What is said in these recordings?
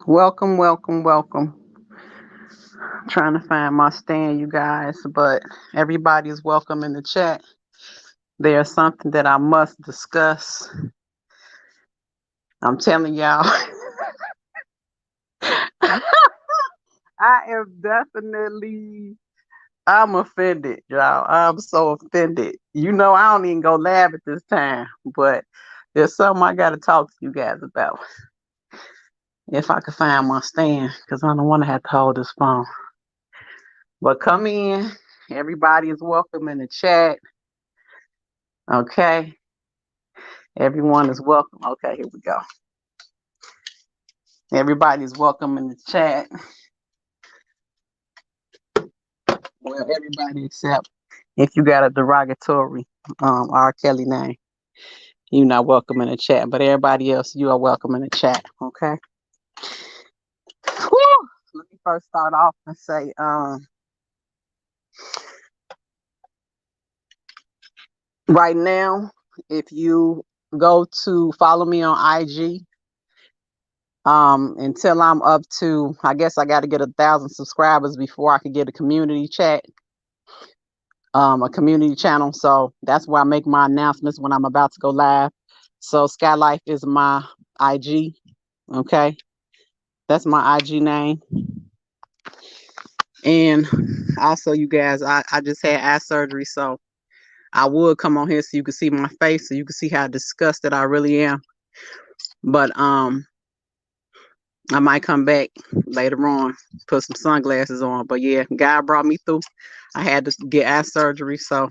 Welcome, welcome, welcome. Trying to find my stand, you guys, but everybody's welcome in the chat. There's something that I must discuss. I'm telling y'all, I am definitely, I'm offended, y'all. I'm so offended. I don't even go laugh at this time, but there's something I got to talk to you guys about. If I could find my stand, because I don't want to have to hold this phone. But come in. Everybody is welcome in the chat. Okay. Everyone is welcome. Okay, here we go. Everybody's welcome in the chat. Well, everybody except if you got a derogatory RKelly name, you're not welcome in the chat. But everybody else, you are welcome in the chat. Okay. Whew. Let me first start off and say, right now, if you go to follow me on IG, until I'm up to, I guess I got to get 1,000 subscribers before I could get a community chat, a community channel. So that's where I make my announcements when I'm about to go live. So Skylife is my IG. Okay. That's my IG name. And also, you guys, I just had eye surgery. So I would come on here so you can see my face, so you can see how disgusted I really am. But I might come back later on, put some sunglasses on. But yeah, God brought me through. I had to get eye surgery, so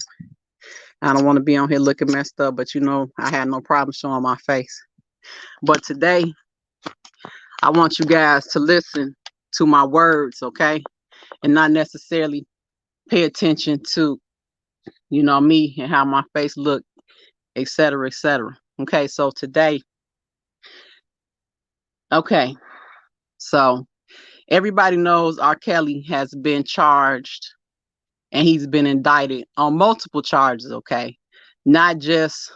I don't want to be on here looking messed up. But I had no problem showing my face. But today, I want you guys to listen to my words, okay? And not necessarily pay attention to, me and how my face look, et cetera, et cetera. Okay, so today, okay, so everybody knows R. Kelly has been charged and he's been indicted on multiple charges, okay? Not just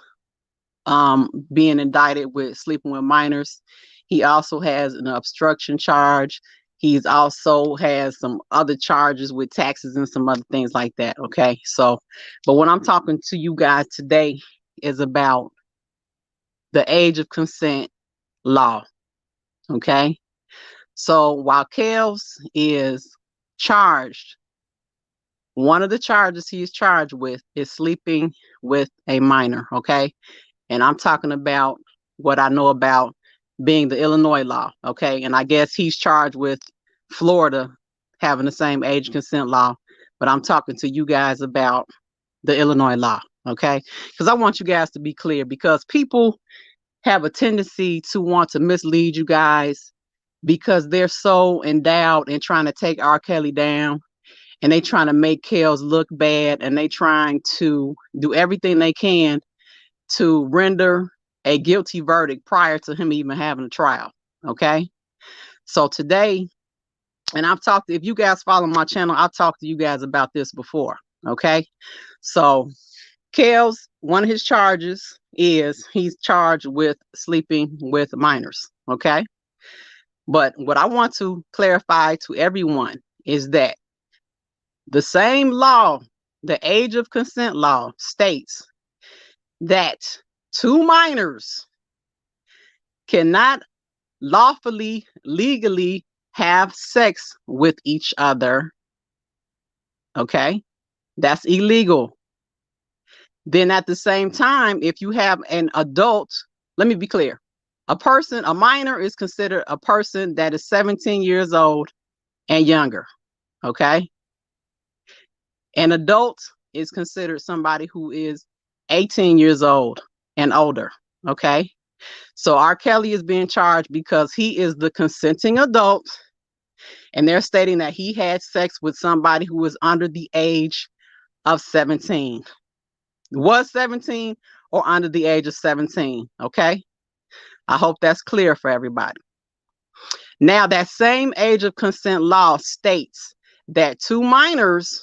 being indicted with sleeping with minors. He also has an obstruction charge. He's also has some other charges with taxes and some other things like that. Okay. So, but what I'm talking to you guys today is about the age of consent law. Okay. So while Kels is charged, one of the charges he's charged with is sleeping with a minor. Okay. And I'm talking about what I know about being the Illinois law, okay? And I guess he's charged with Florida having the same age consent law, but I'm talking to you guys about the Illinois law, okay? Because I want you guys to be clear, because people have a tendency to want to mislead you guys because they're so endowed in trying to take R. Kelly down, and they trying to make Kels look bad, and they trying to do everything they can to render a guilty verdict prior to him even having a trial. Okay. So today, and if you guys follow my channel, I've talked to you guys about this before. Okay. So Kels, one of his charges is he's charged with sleeping with minors. Okay. But what I want to clarify to everyone is that the same law, the age of consent law, states that two minors cannot lawfully, legally have sex with each other. Okay. That's illegal. Then at the same time, if you have an adult, let me be clear. A minor is considered a person that is 17 years old and younger. Okay. An adult is considered somebody who is 18 years old and older. Okay. So R. Kelly is being charged because he is the consenting adult, and they're stating that he had sex with somebody who was under the age of 17, was 17 or under the age of 17. Okay. I hope that's clear for everybody. Now, that same age of consent law states that two minors,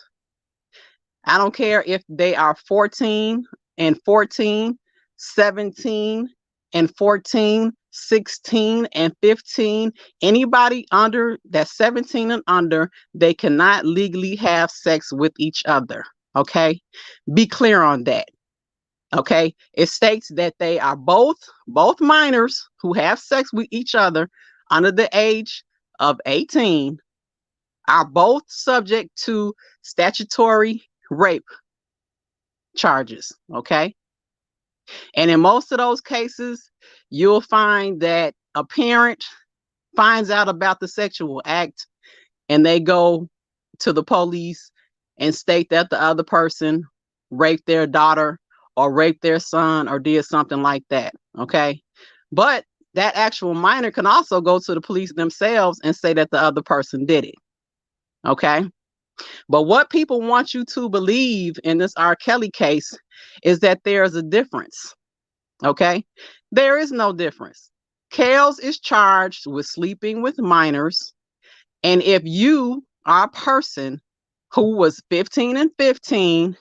I don't care if they are 14 and 14, 17 and 14, 16 and 15, anybody under that's 17 and under, they cannot legally have sex with each other. Okay? Be clear on that. Okay? It states that they are both minors who have sex with each other under the age of 18 are both subject to statutory rape charges. Okay? And in most of those cases, you'll find that a parent finds out about the sexual act and they go to the police and state that the other person raped their daughter or raped their son or did something like that. Okay. But that actual minor can also go to the police themselves and say that the other person did it. Okay. But what people want you to believe in this R. Kelly case is that there's a difference. Okay. There is no difference. Kels is charged with sleeping with minors. And if you are a person who was 15 and 15,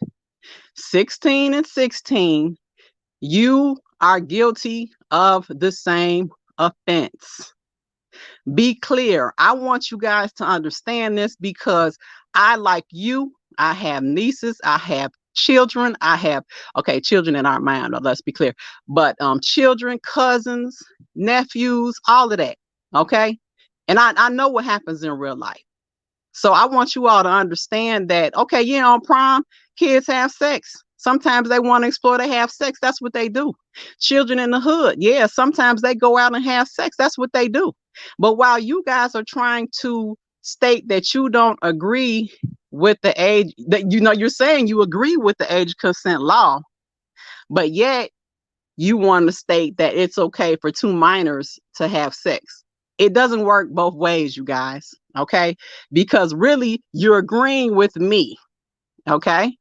16 and 16, you are guilty of the same offense. Be clear. I want you guys to understand this because I, like you, I have nieces, I have children, children that aren't mine, let's be clear, but children, cousins, nephews, all of that. Okay. And I know what happens in real life. So I want you all to understand that, okay, yeah, on prom, kids have sex. Sometimes they want to explore, they have sex. That's what they do. Children in the hood, yeah, sometimes they go out and have sex. That's what they do. But while you guys are trying to state that you don't agree with the age, that you're saying you agree with the age consent law, but yet you want to state that it's okay for two minors to have sex. It doesn't work both ways, you guys, okay? Because really, you're agreeing with me, okay?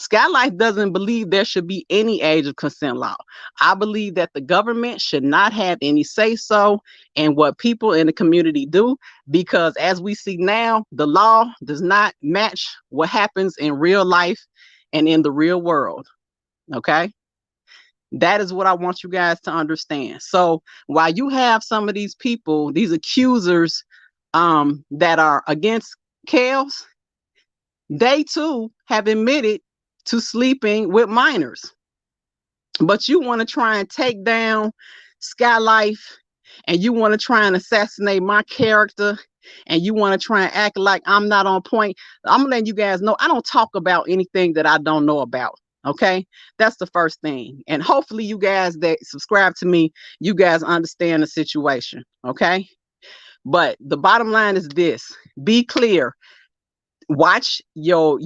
Skylife doesn't believe there should be any age of consent law. I believe that the government should not have any say-so in what people in the community do, because as we see now, the law does not match what happens in real life and in the real world, okay? That is what I want you guys to understand. So while you have some of these people, these accusers that are against Kels, they too have admitted to sleeping with minors. But you want to try and take down Skylife, and you want to try and assassinate my character, and you want to try and act like I'm not on point. I'm letting you guys know I don't talk about anything that I don't know about. Okay, that's the first thing. And hopefully you guys that subscribe to me, you guys understand the situation. Okay, but the bottom line is this: be clear. Watch your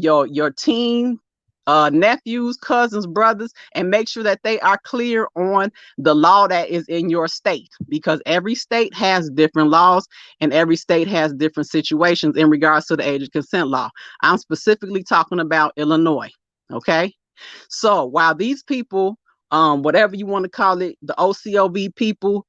teen nephews, cousins, brothers, and make sure that they are clear on the law that is in your state, because every state has different laws and every state has different situations in regards to the age of consent law. I'm specifically talking about Illinois. Okay. So while these people, whatever you want to call it, the OCOV people,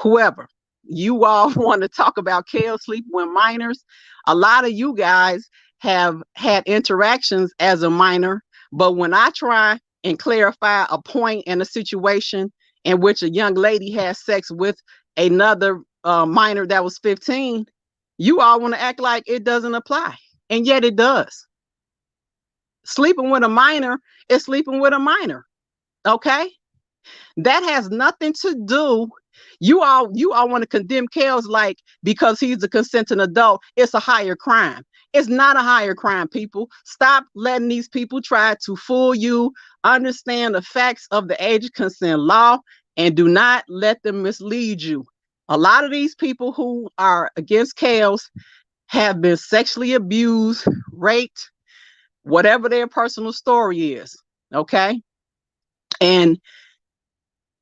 whoever, you all want to talk about Kels sleeping with minors, a lot of you guys have had interactions as a minor, but when I try and clarify a point in a situation in which a young lady has sex with another minor that was 15, you all want to act like it doesn't apply, and yet it does. Sleeping with a minor is sleeping with a minor. Okay? That has nothing to do. You all want to condemn Kels like because he's a consenting adult, it's a higher crime. It's not a higher crime, people. Stop letting these people try to fool you. Understand the facts of the age of consent law and do not let them mislead you. A lot of these people who are against Kels have been sexually abused, raped, whatever their personal story is. Okay?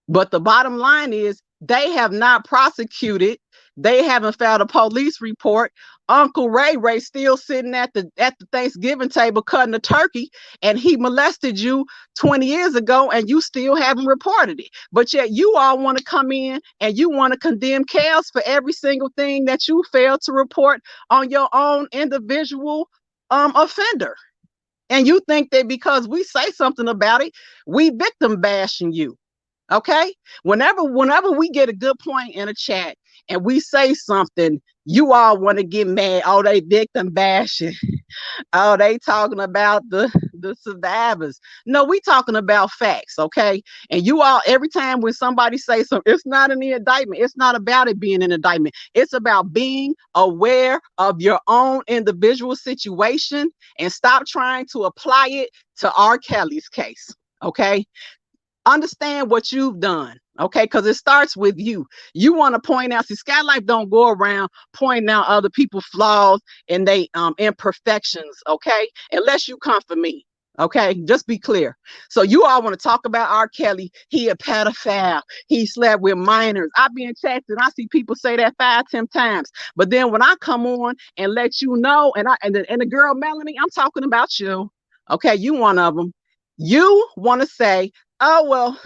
But the bottom line is they have not prosecuted. They haven't filed a police report. Uncle Ray still sitting at the Thanksgiving table cutting a turkey, and he molested you 20 years ago, and you still haven't reported it. But yet you all want to come in and you want to condemn Kels for every single thing that you failed to report on your own individual offender. And you think that because we say something about it, we victim bashing you. Okay. Whenever we get a good point in a chat and we say something, you all want to get mad. Oh, they victim bashing. Oh, they talking about the survivors. No, we talking about facts, okay? And you all, every time when somebody say something, it's not an indictment. It's not about it being an indictment. It's about being aware of your own individual situation and stop trying to apply it to R. Kelly's case. Okay, understand what you've done, okay, because it starts with you. You want to point out, see, Skylife don't go around pointing out other people's flaws and they imperfections, okay, unless you come for me. Okay, just be clear. So you all want to talk about R. Kelly. He a pedophile. He slept with minors. I be in chats and I see people say that 5, 10 times. But then when I come on and let you know, and the girl Melanie, I'm talking about you. Okay, you one of them. You want to say, oh, well,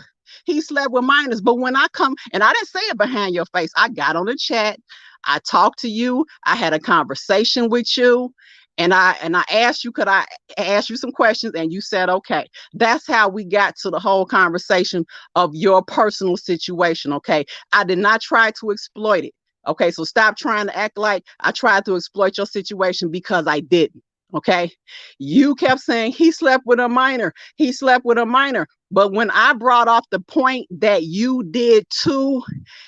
he slept with minors. But when I come, and I didn't say it behind your face, I got on the chat, I talked to you, I had a conversation with you, and I asked you, could I ask you some questions? And you said, okay. That's how we got to the whole conversation of your personal situation. Okay. I did not try to exploit it. Okay. So stop trying to act like I tried to exploit your situation, because I didn't. Okay. You kept saying he slept with a minor. He slept with a minor. But when I brought off the point that you did too,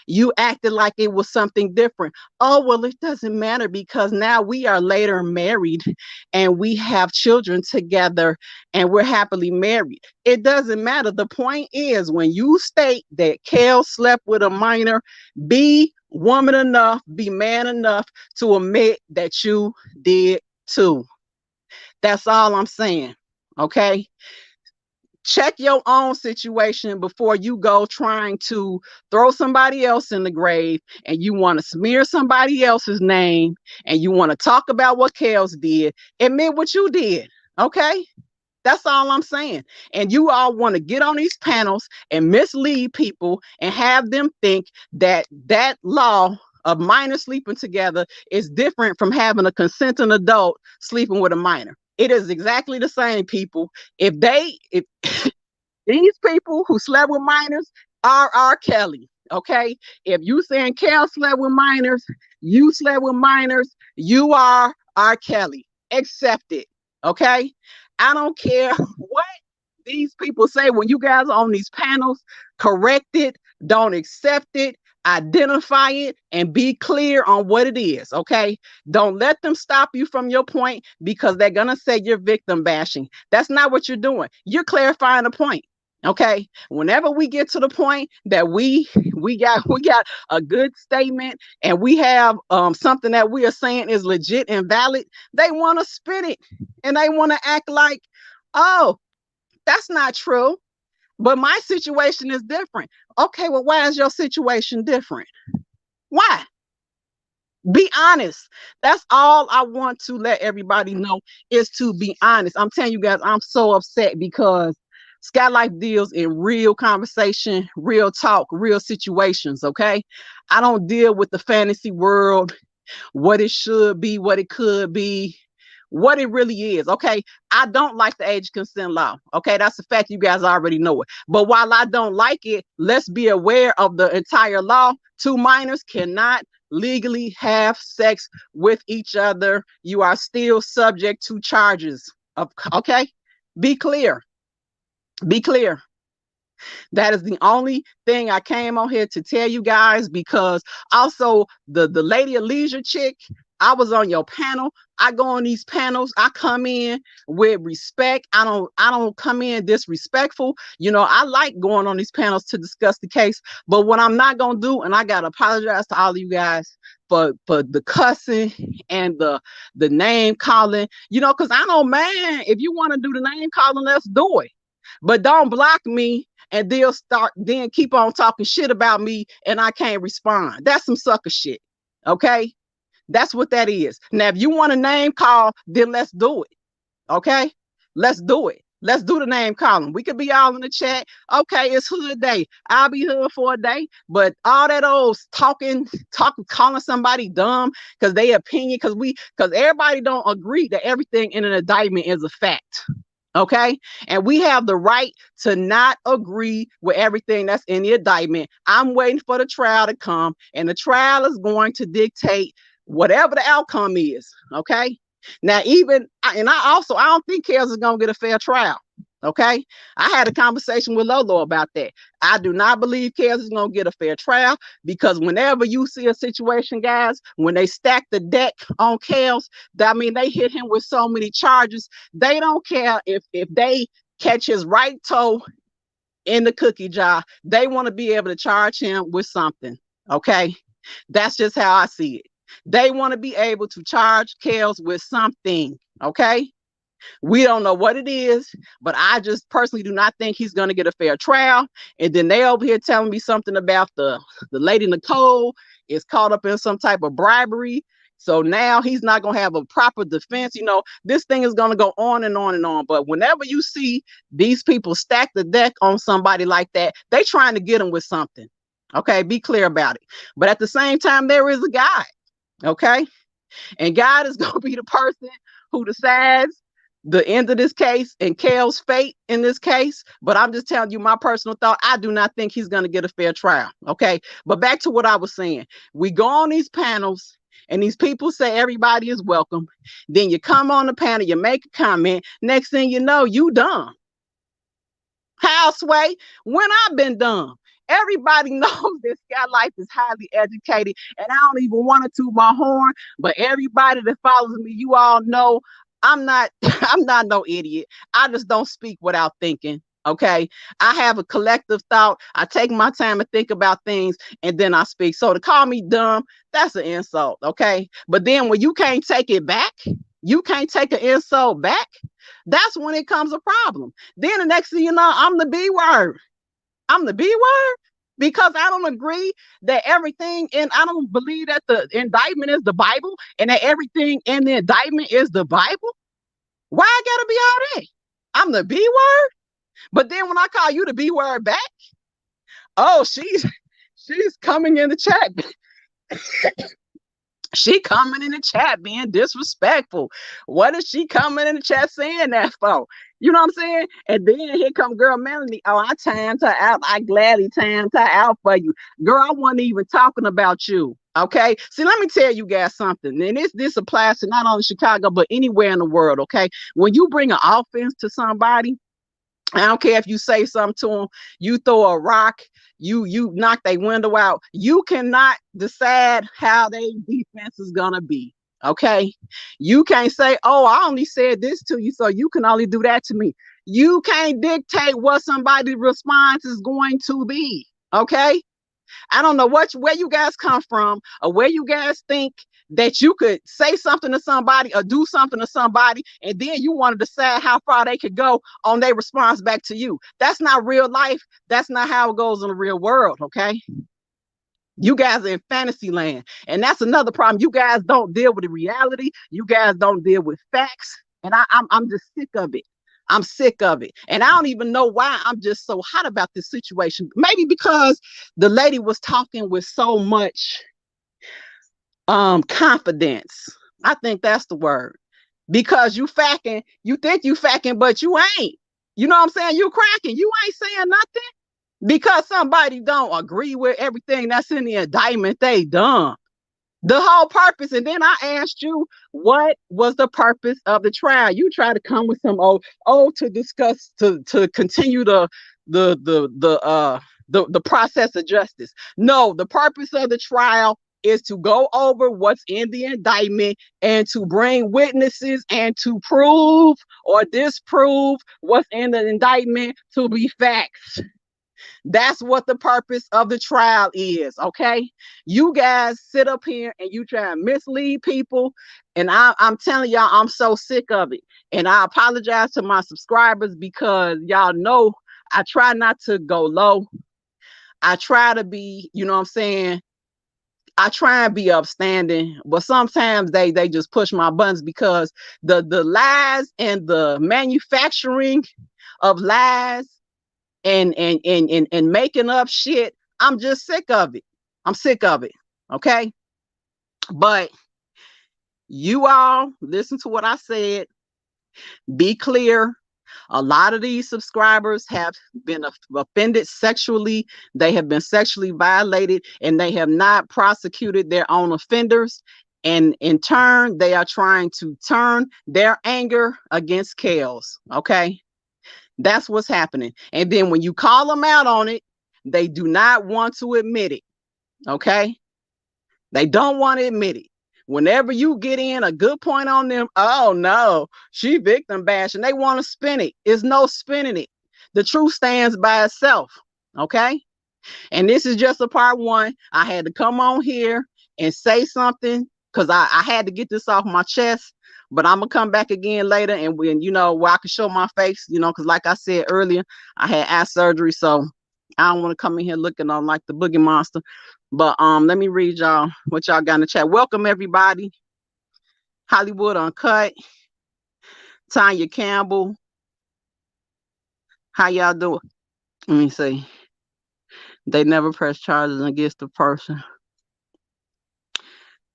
you acted like it was something different. Oh, well, it doesn't matter because now we are later married and we have children together and we're happily married. It doesn't matter. The point is, when you state that Kel slept with a minor, be woman enough, be man enough to admit that you did too. That's all I'm saying. Okay. Check your own situation before you go trying to throw somebody else in the grave, and you want to smear somebody else's name, and you want to talk about what Kels did. Admit what you did. Okay. That's all I'm saying. And you all want to get on these panels and mislead people and have them think that that law of minors sleeping together is different from having a consenting adult sleeping with a minor. It is exactly the same, people. If these people who slept with minors are R. Kelly, okay? If you saying Kel slept with minors, you slept with minors, you are R. Kelly. Accept it, okay? I don't care what these people say when you guys are on these panels. Correct it, don't accept it, identify it, and be clear on what it is, okay? Don't let them stop you from your point because they're gonna say you're victim bashing. That's not what you're doing. You're clarifying the point. Okay, whenever we get to the point that we got a good statement and we have something that we are saying is legit and valid, they want to spin it and they want to act like, oh, that's not true. But my situation is different. Okay, well, why is your situation different? Why? Be honest. That's all I want to let everybody know, is to be honest. I'm telling you guys, I'm so upset because Skylife deals in real conversation, real talk, real situations. Okay. I don't deal with the fantasy world, what it should be, what it could be, what it really is. Okay. I don't like the age consent law. Okay. That's a fact. You guys already know it. But while I don't like it, let's be aware of the entire law. Two minors cannot legally have sex with each other. You are still subject to charges. Okay. Be clear. Be clear. That is the only thing I came on here to tell you guys, because also the lady of leisure chick, I was on your panel. I go on these panels. I come in with respect. I don't come in disrespectful. You know, I like going on these panels to discuss the case. But what I'm not gonna do, and I gotta apologize to all of you guys for the cussing and the name calling. You know, because I know, man, if you want to do the name calling, let's do it. But don't block me and then keep on talking shit about me and I can't respond. That's some sucker shit. Okay? That's what that is. Now, if you want a name call, then let's do it. Okay? Let's do it. Let's do the name calling. We could be all in the chat. Okay, it's hood day. I'll be hood for a day. But all that old talking, calling somebody dumb because they opinion, because everybody don't agree that everything in an indictment is a fact. Okay. And we have the right to not agree with everything that's in the indictment. I'm waiting for the trial to come, and the trial is going to dictate whatever the outcome is. Okay. Now, I don't think Kels is going to get a fair trial. Okay. I had a conversation with Lolo about that. I do not believe Kels is going to get a fair trial because whenever you see a situation, guys, when they stack the deck on Kels, they hit him with so many charges. They don't care if they catch his right toe in the cookie jar. They want to be able to charge him with something. Okay. That's just how I see it. They want to be able to charge Kels with something. Okay. We don't know what it is, but I just personally do not think he's going to get a fair trial. And then they over here telling me something about the lady Nicole is caught up in some type of bribery. So now he's not going to have a proper defense. This thing is going to go on and on and on. But whenever you see these people stack the deck on somebody like that, they trying to get them with something. Okay, be clear about it. But at the same time, there is a God. Okay, and God is going to be the person who decides the end of this case and Kel's fate in this case. But I'm just telling you my personal thought. I do not think he's going to get a fair trial. Okay. But back to what I was saying. We go on these panels and these people say everybody is welcome. Then you come on the panel, you make a comment. Next thing you know, you dumb. How, Sway? When I've been dumb. Everybody knows this guy life is highly educated, and I don't even want to toot my horn, but everybody that follows me, you all know I'm not I'm not no idiot. I just don't speak without thinking. Okay. I have a collective thought. I take my time and think about things and then I speak. So to call me dumb, that's an insult. Okay. But then when you can't take it back, you can't take an insult back. That's when it comes a problem. Then the next thing you know, I'm the B word. I'm the B word because I don't agree that everything, and I don't believe that the indictment is the Bible and that everything in the indictment is the Bible. Why I gotta be all that? I'm the B word, but then when I call you the B word back, oh, she's coming in the chat. She coming in the chat being disrespectful. What is she coming in the chat saying that for? You know what I'm saying? And then here come girl Melanie. Oh, I timed her out. I gladly timed her out for you. Girl, I wasn't even talking about you. Okay. See, let me tell you guys something. And this applies to not only Chicago, but anywhere in the world. Okay. When you bring an offense to somebody, I don't care if you say something to them, you throw a rock, you knock their window out. You cannot decide how their defense is gonna be. Okay. You can't say, oh, I only said this to you, so you can only do that to me. You can't dictate what somebody's response is going to be. Okay. I don't know where you guys come from or where you guys think that you could say something to somebody or do something to somebody, and then you want to decide how far they could go on their response back to you. That's not real life. That's not how it goes in the real world. Okay. You guys are in fantasy land. And that's another problem. You guys don't deal with the reality. You guys don't deal with facts. And I'm just sick of it. I'm sick of it. And I don't even know why I'm just so hot about this situation. Maybe because the lady was talking with so much confidence. I think that's the word. Because you think you facking, but you ain't. You know what I'm saying? You cracking. You ain't saying nothing. Because somebody don't agree with everything that's in the indictment, they done. The whole purpose, and then I asked you, what was the purpose of the trial? You try to come with some to discuss to continue the process of justice. No, the purpose of the trial is to go over what's in the indictment and to bring witnesses and to prove or disprove what's in the indictment to be facts. That's what the purpose of the trial is, okay? You guys sit up here and you try and mislead people, and I'm telling y'all, I'm so sick of it. And I apologize to my subscribers because y'all know I try not to go low. I try to be, you know what I'm saying? I try and be upstanding, but sometimes they just push my buttons because the lies and the manufacturing of lies and making up shit, I'm just sick of it. I'm sick of it. Okay. But you all listen to what I said. Be clear. A lot of these subscribers have been offended sexually. They have been sexually violated, and they have not prosecuted their own offenders. And in turn, they are trying to turn their anger against Kels. Okay. That's what's happening. And then when you call them out on it, they do not want to admit it. Okay. They don't want to admit it. Whenever you get in a good point on them, oh no, she victim bashing. They want to spin it. It's no spinning it. The truth stands by itself. Okay. And this is just a part one. I had to come on here and say something because I had to get this off my chest. But I'm gonna come back again later, and when where I can show my face, because like I said earlier, I had eye surgery, so I don't want to come in here looking on like the boogie monster. But let me read y'all what y'all got in the chat. Welcome everybody. Hollywood Uncut, Tanya Campbell. How y'all doing? Let me see. They never press charges against the person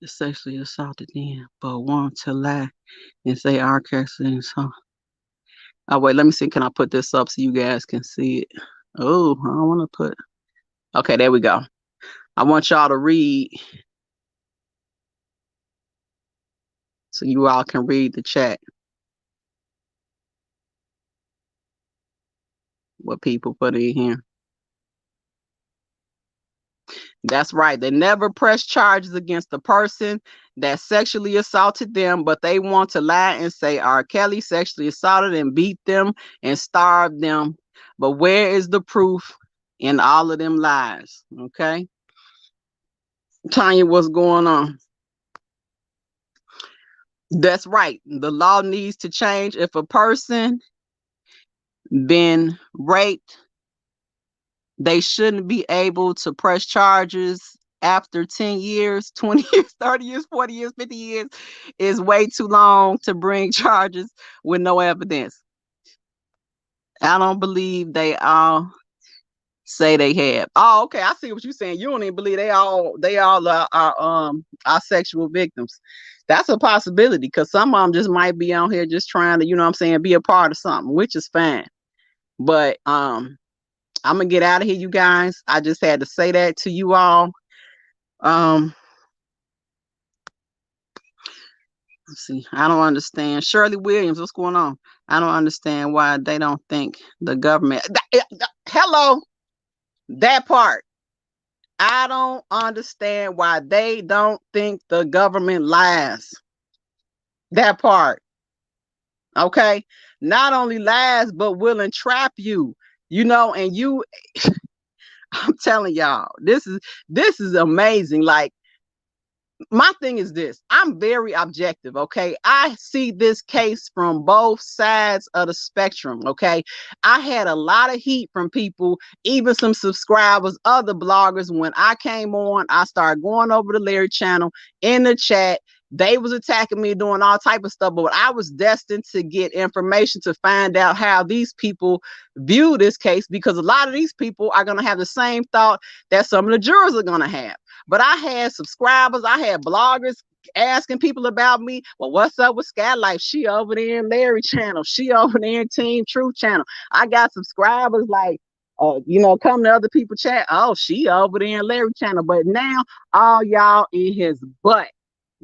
that sexually assaulted them, but want to lie and say RKelly. Oh wait, let me see. Can I put this up so you guys can see it? Oh, I don't want to put. Okay, there we go. I want y'all to read so you all can read the chat. What people put in here. That's right. They never press charges against the person that sexually assaulted them, but they want to lie and say RKelly sexually assaulted and beat them and starved them. But where is the proof in all of them lies? Okay. Tanya, what's going on? That's right. The law needs to change. If a person been raped, they shouldn't be able to press charges after 10 years, 20 years, 30 years, 40 years, 50 years is way too long to bring charges with no evidence. I don't believe they all say they have. Oh, okay. I see what you're saying. You don't even believe they all are sexual victims. That's a possibility because some of them just might be on here just trying to, be a part of something, which is fine. But I'm gonna get out of here, you guys. I just had to say that to you all. Let's see. I don't understand. Shirley Williams, what's going on? I don't understand why they don't think the government. Hello, that part. I don't understand why they don't think the government lies. That part. Okay. Not only lies, but will entrap you. And you. I'm telling y'all, this is amazing. Like, my thing is this. I'm very objective, okay? I see this case from both sides of the spectrum, okay? I had a lot of heat from people, even some subscribers, other bloggers. When I came on, I started going over to Larry channel in the chat. They was attacking me, doing all type of stuff, but I was destined to get information to find out how these people view this case, because a lot of these people are going to have the same thought that some of the jurors are going to have. But I had subscribers, I had bloggers asking people about me. Well, what's up with Skylife? She over there in Larry channel. She over there in Team Truth channel. I got subscribers like, come to other people chat. Oh, she over there in Larry channel. But now all y'all in his butt.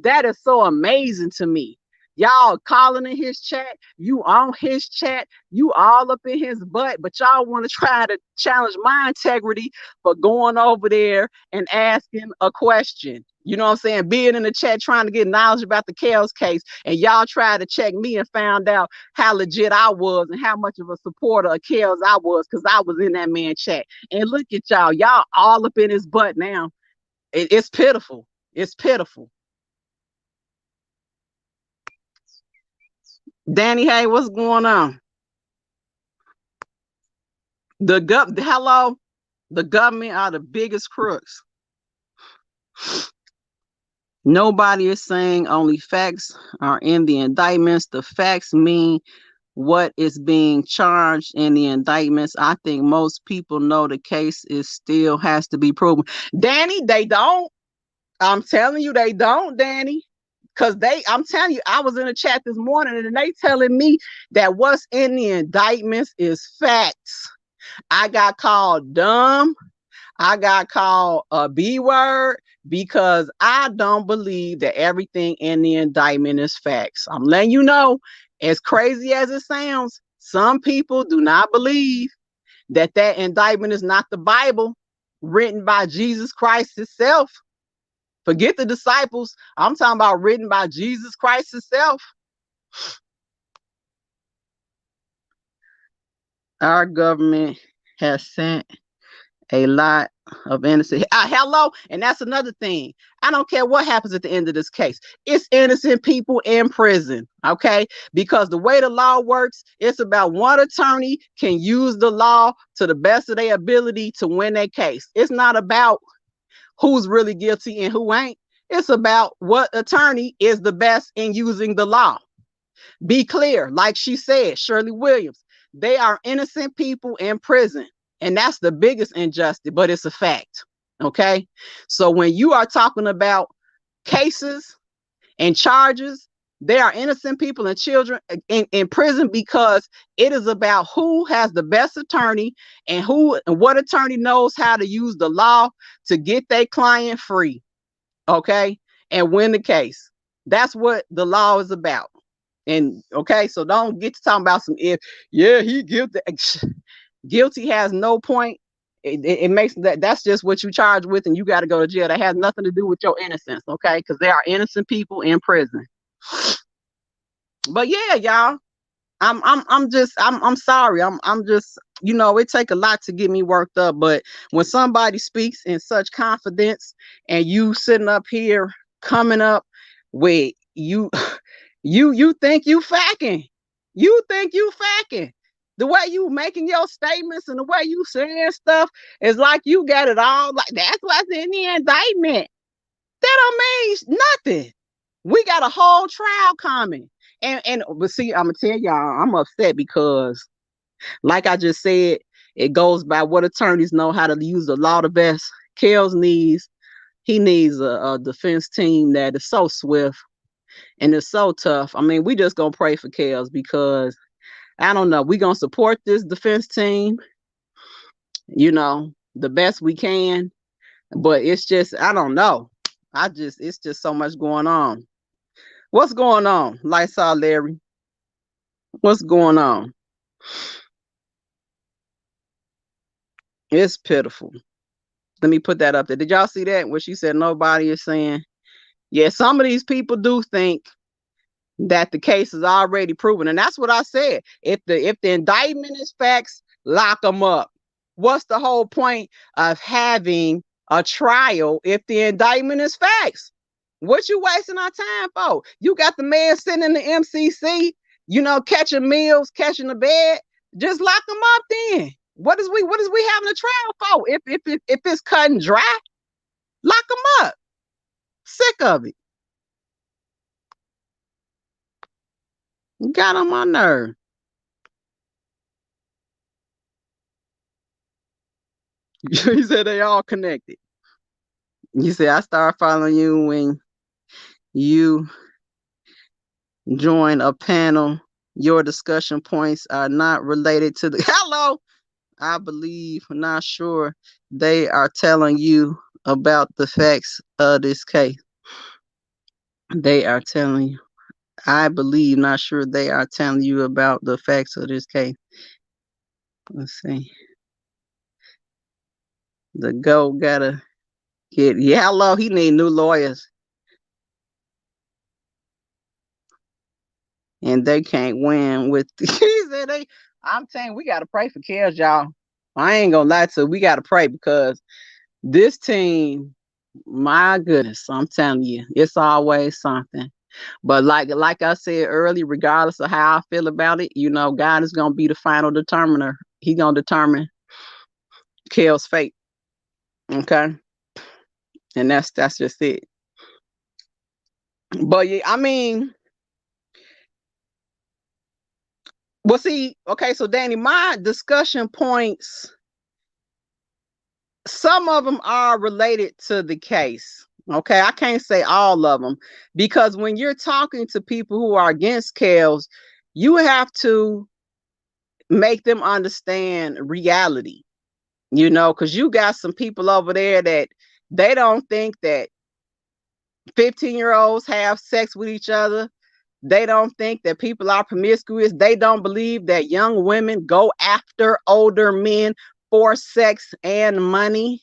That is so amazing to me. Y'all calling in his chat, you on his chat, you all up in his butt, but y'all want to try to challenge my integrity for going over there and asking a question. You know what I'm saying? Being in the chat trying to get knowledge about the Kels case, and y'all tried to check me and found out how legit I was and how much of a supporter of Kels I was, because I was in that man chat. And look at y'all all up in his butt now. It's pitiful. It's pitiful. Danny, hey, what's going on? Hello, the government are the biggest crooks. Nobody is saying only facts are in the indictments. The facts mean what is being charged in the indictments. I think most people know the case still has to be proven. Danny, they don't. I'm telling you, they don't, Danny. Cause I'm telling you, I was in a chat this morning and they telling me that what's in the indictments is facts. I got called dumb. I got called a B word because I don't believe that everything in the indictment is facts. I'm letting you know, as crazy as it sounds, some people do not believe that indictment is not the Bible written by Jesus Christ himself. Forget the disciples. I'm talking about written by Jesus Christ himself. Our government has sent a lot of innocent. Hello, and that's another thing. I don't care what happens at the end of this case. It's innocent people in prison, okay? Because the way the law works, it's about one attorney can use the law to the best of their ability to win their case. It's not about who's really guilty and who ain't. It's about what attorney is the best in using the law. Be clear, like she said, Shirley Williams, they are innocent people in prison. And that's the biggest injustice, but it's a fact. Okay. So when you are talking about cases and charges, there are innocent people and children in prison because it is about who has the best attorney and what attorney knows how to use the law to get their client free. Okay. And win the case. That's what the law is about. And okay, so don't get to talking about some if, yeah, he guilty. Guilty has no point. It makes that's just what you charged with, and you got to go to jail. That has nothing to do with your innocence, okay? Because there are innocent people in prison. But yeah, y'all, I'm sorry. I'm just, it take a lot to get me worked up. But when somebody speaks in such confidence, and you sitting up here coming up with you think you facking. You think you facking. The way you making your statements and the way you saying stuff is like you got it all. Like that's what's in the indictment. That don't mean nothing. We got a whole trial coming. But see, I'm gonna tell y'all, I'm upset because, like I just said, it goes by what attorneys know how to use the law the best. Kels needs a defense team that is so swift and it's so tough. I mean, we just gonna pray for Kels because I don't know. We're gonna support this defense team, the best we can. But it's just, I don't know. It's just so much going on. What's going on, Lysol Larry? What's going on? It's pitiful. Let me put that up there. Did y'all see that? Where she said nobody is saying, yeah, some of these people do think that the case is already proven. And that's what I said. If the indictment is facts, lock them up. What's the whole point of having a trial if the indictment is facts? What you wasting our time for? You got the man sitting in the MCC, catching meals, catching the bed. Just lock them up then. What is we having a trial for? If it's cut and dry, lock them up. Sick of it. Got on my nerve. He said they all connected. You said I started following you when you join a panel. Your discussion points are not related to the hello. I believe, not sure they are telling you about the facts of this case. They are telling you. I believe, not sure they are telling you about the facts of this case. Let's see. The go gotta get hello. He need new lawyers. And they can't win with I'm saying we gotta pray for Kels, y'all. I ain't gonna lie to you. We gotta pray because this team, my goodness, I'm telling you, it's always something. But like I said earlier, regardless of how I feel about it, God is gonna be the final determiner. He gonna determine Kels' fate. Okay. And that's just it. But yeah, I mean, well, see, okay, so Danny, my discussion points, some of them are related to the case. Okay, I can't say all of them, because when you're talking to people who are against Kels, you have to make them understand reality, because you got some people over there that they don't think that 15-year-olds have sex with each other. They don't think that people are promiscuous. They don't believe that young women go after older men for sex and money.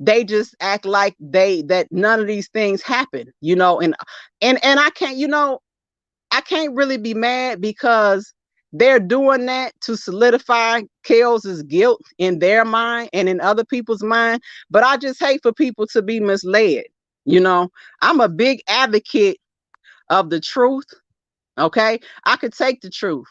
They just act like that none of these things happen, and I can't really be mad, because they're doing that to solidify Kels's guilt in their mind and in other people's mind. But I just hate for people to be misled. I'm a big advocate of the truth. Okay. I could take the truth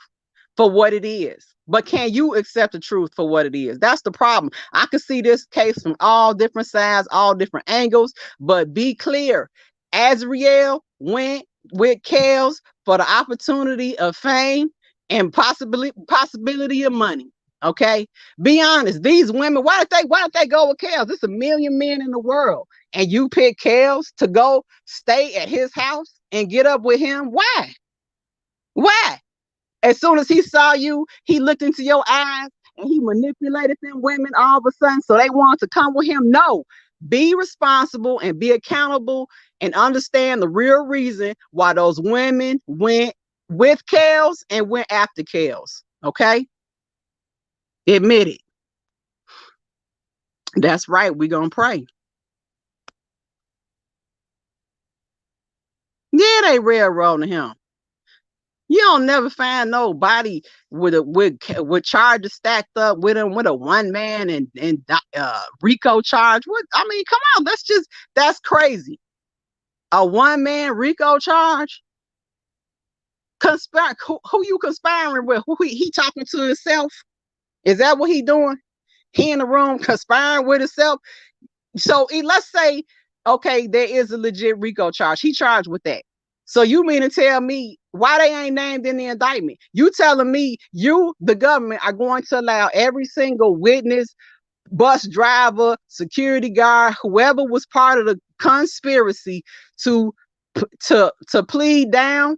for what it is. But can you accept the truth for what it is? That's the problem. I can see this case from all different sides, all different angles, but be clear. Azriel went with Kels for the opportunity of fame and possibility of money. Okay, be honest. These women, why did they go with Kels? There's a million men in the world, and you pick Kels to go stay at his house and get up with him. Why? Why? As soon as he saw you, he looked into your eyes and he manipulated them women all of a sudden so they wanted to come with him. No, be responsible and be accountable and understand the real reason why those women went with Kels and went after Kels. Okay? Admit it. That's right. We're going to pray. Yeah, they railroading him. You don't never find nobody with charges stacked up with him with a one man and RICO charge. What, I mean, come on, that's crazy. A one man RICO charge? Who you conspiring with? Who he talking to himself? Is that what he doing? He in the room conspiring with himself. So let's say, okay, there is a legit RICO charge. He charged with that. So you mean to tell me why they ain't named in the indictment? You telling me you, the government, are going to allow every single witness, bus driver, security guard, whoever was part of the conspiracy to plead down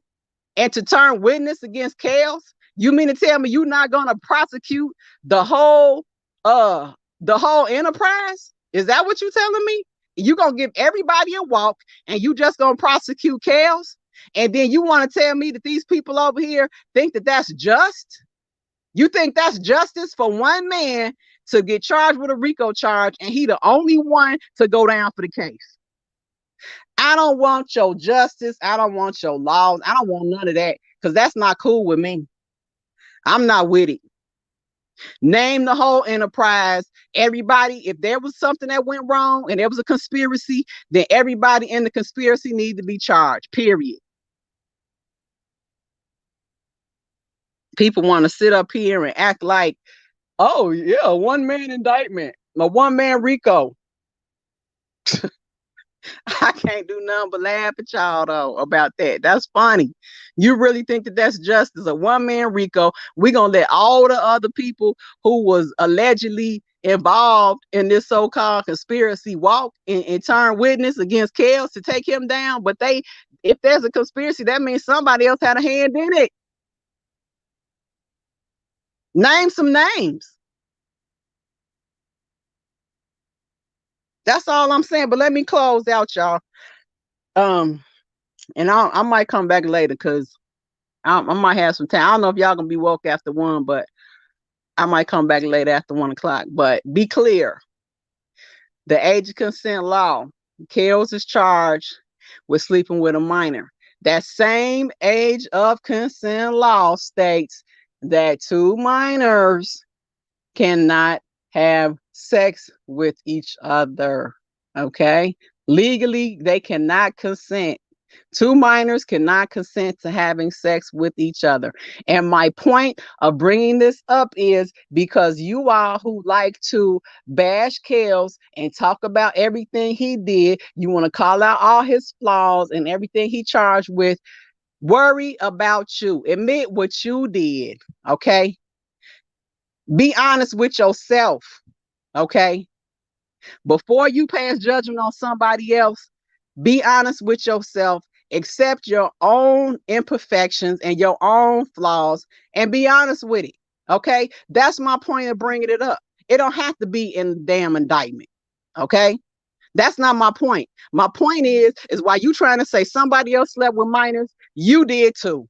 and to turn witness against Kels? You mean to tell me you're not going to prosecute the whole enterprise? Is that what you telling me? You gonna give everybody a walk and you just gonna prosecute Kels? And then you want to tell me that these people over here think that that's just? You think that's justice for one man to get charged with a RICO charge and he the only one to go down for the case? I don't want your justice. I don't want your laws. I don't want none of that, because that's not cool with me. I'm not with it. Name the whole enterprise. Everybody, if there was something that went wrong and there was a conspiracy, then everybody in the conspiracy needs to be charged, period. People want to sit up here and act like, oh yeah, one man indictment, a one man RICO. I can't do nothing but laugh at y'all though about that. That's funny. You really think that that's justice? A one man RICO? We're gonna let all the other people who was allegedly involved in this so-called conspiracy walk and turn witness against Kels to take him down? But if there's a conspiracy, that means somebody else had a hand in it. Name some names. That's all I'm saying. But let me close out, y'all. And I might come back later, because I might have some time. I don't know if y'all gonna be woke after 1, but I might come back later after 1 o'clock. But be clear, the age of consent law, Kels is charged with sleeping with a minor. That same age of consent law states that 2 minors cannot have sex with each other. Okay? Legally, they cannot consent. 2 minors cannot consent to having sex with each other. And my point of bringing this up is because you all who like to bash Kels and talk about everything he did, you want to call out all his flaws and everything he charged with, worry about you. Admit what you did, okay? Be honest with yourself, okay? Before you pass judgment on somebody else, Be honest with yourself. Accept your own imperfections and your own flaws and be honest with it. Okay? That's my point of bringing it up. It don't have to be in the damn indictment. Okay? That's not my point. My point is why you trying to say somebody else slept with minors, you did too.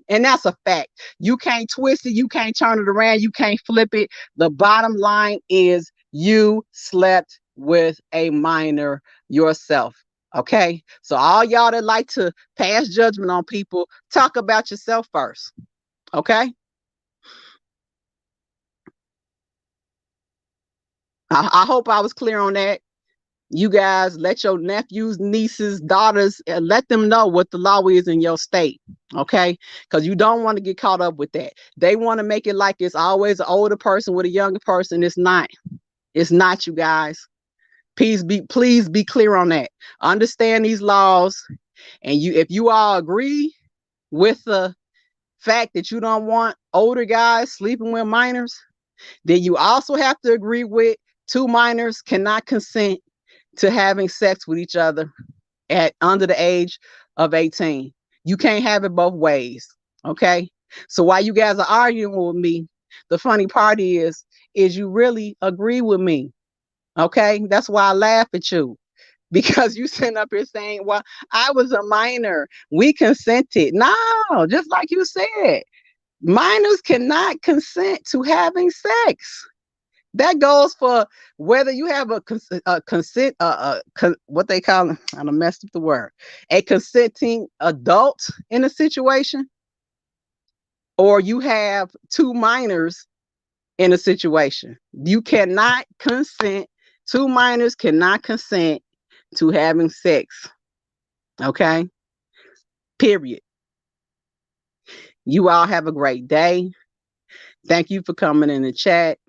And that's a fact. You can't twist it. You can't turn it around. You can't flip it. The bottom line is you slept with a minor yourself. Okay. So, all y'all that like to pass judgment on people, talk about yourself first. Okay. I hope I was clear on that. You guys let your nephews, nieces, daughters, let them know what the law is in your state. Okay. Because you don't want to get caught up with that. They want to make it like it's always an older person with a younger person. It's not. It's not, you guys. Please be clear on that. Understand these laws. And if you all agree with the fact that you don't want older guys sleeping with minors, then you also have to agree with two minors cannot consent to having sex with each other at under the age of 18. You can't have it both ways. Okay. So while you guys are arguing with me, the funny part is you really agree with me. Okay. That's why I laugh at you. Because you sitting up here saying, well, I was a minor. We consented. No, just like you said, minors cannot consent to having sex. That goes for whether you have a consent, what they call it, I done messed up the word, a consenting adult in a situation, or you have two minors in a situation. You cannot consent, two minors cannot consent to having sex. Okay? Period. You all have a great day. Thank you for coming in the chat.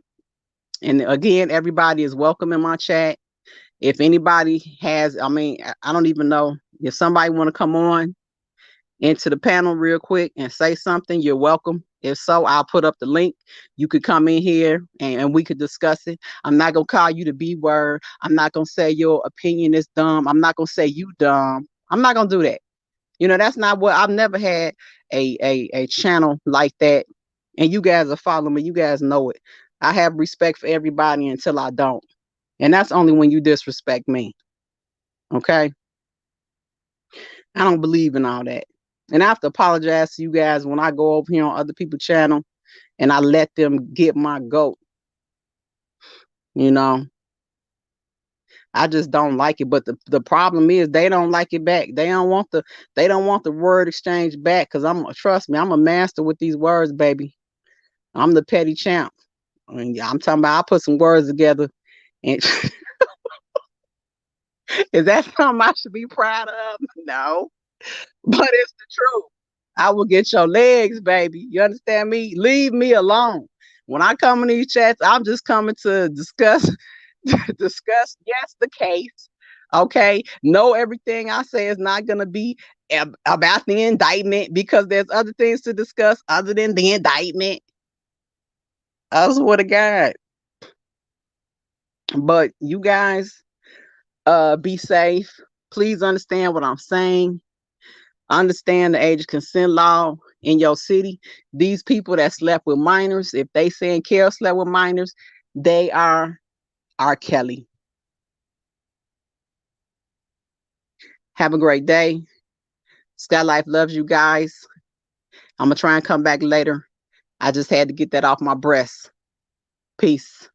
And again, everybody is welcome in my chat. If anybody has, I don't even know if somebody want to come on into the panel real quick and say something, you're welcome. If so, I'll put up the link. You could come in here and we could discuss it. I'm not going to call you the B word. I'm not going to say your opinion is dumb. I'm not going to say you dumb. I'm not going to do that. That's not what I've never had a channel like that. And you guys are following me. You guys know it. I have respect for everybody until I don't. And that's only when you disrespect me. Okay? I don't believe in all that. And I have to apologize to you guys when I go over here on other people's channel and I let them get my goat. I just don't like it. But the problem is they don't like it back. They don't want the word exchange back because trust me, I'm a master with these words, baby. I'm the petty champ. I'm talking about I put some words together. And is that something I should be proud of? No. But it's the truth. I will get your legs, baby. You understand me? Leave me alone. When I come in these chats, I'm just coming to discuss yes, the case. Okay. No, everything I say is not gonna be about the indictment because there's other things to discuss other than the indictment. I swear to God. But you guys be safe. Please understand what I'm saying. Understand the age of consent law in your city. These people that slept with minors, if they saying Carol slept with minors, they are RKelly. Have a great day. Skylife loves you guys. I'm going to try and come back later. I just had to get that off my breast. Peace.